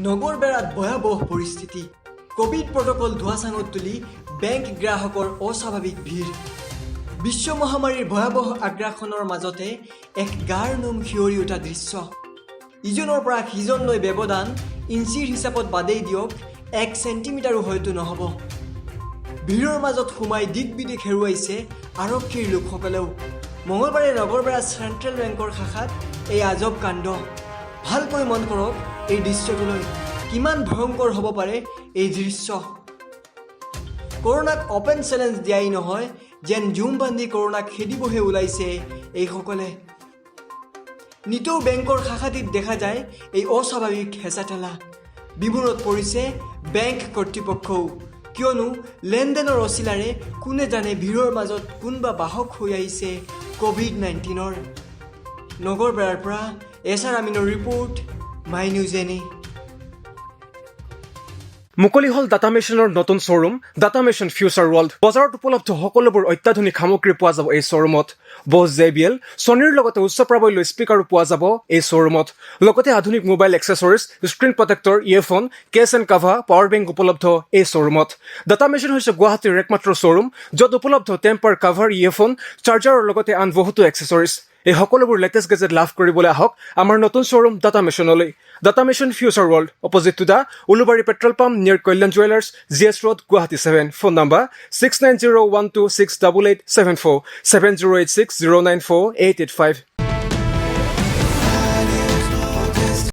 নগৰবেৰাত ভয়াবহ পৰিস্থিতি Covid protocol ধোৱাচাঙত তুলি বেংক গ্ৰাহকৰ অস্বাভাৱিক ভিৰ বিশ্ব মহামাৰীৰ ভয়াবহ আগ্ৰাসনৰ মাজতে এক গাৰ নোম শিয়ৰি উঠা দৃশ্য ইজনৰ পৰা সিজনলৈ ব্যৱধান ইঞ্চিৰ হিচাপত বাদেই দিয়ক 1 চেণ্টিমিটাৰো হয়তো নহ'ব ভিৰৰ মাজত সোমাই দিক বিদিক হেৰুৱাইছে আৰক্ষীৰ লোকসকলেও মঙলবাৰে নগৰবেৰা চেণ্ট্ৰেল বেংকৰ শাখাত এই আজব কাণ্ড ভালকৈ মন কৰক এই দৃশ্যটোলৈ কিমান ভয়ংকৰ হ'ব পাৰে এই দৃশ্য কৰোনাক অপেন চেলেঞ্জ দিয়াই নহয় যেন জুম বান্ধি কৰোনাক খেদিবহে ওলাইছে এইসকলে নিতৌ বেংকৰ শাখাটিত দেখা যায় এই অস্বাভাৱিক হেঁচাঠেলা বিমূৰত পৰিছে বেংক কৰ্তৃপক্ষও কিয়নো লেনদেনৰ অচিলাৰে কোনে জানে ভিৰৰ মাজত কোনবা বাহক হৈ আহিছে কোভিড-19ৰ নগৰবেৰাৰ পৰা এছআৰ আমিনৰ ৰিপৰ্ট মাই নিউজ এনি মুকলি হল ডাটা মেচিনৰ নতুন showroom data machine future world বজাৰত উপলব্ধ সকলোবোৰ অত্যাধুনিক সামগ্ৰী পোৱা যাব এই শ্বৰুমত বছ JBL ছনীৰ লগতে উচ্চ প্ৰাবল্য স্পিকাৰো পোৱা যাব এই শ্বৰুমত লগতে আধুনিক mobile accessories screen protector earphone case and cover power bank উপলব্ধ এই শ্বৰুমত ডাটা মেচিন হৈছে গুৱাহাটীৰ একমাত্ৰ শ্বৰুম য'ত উপলব্ধ টেম্পাৰ কাভাৰ ইয়েৰফোন চাৰ্জাৰৰ লগতে আন বহুতো এক্সেসৰিজ এই সকলোবোৰ লেটেষ্ট গেজেট লাভ কৰিবলৈ আহক আমাৰ নতুন শ্বৰুম ডাটা মেচিনলৈ data machine future world opposite to the Ulubari petrol pump near Kalyan jewellers GS road Guwahati 7 phone number 6901268874 7086094885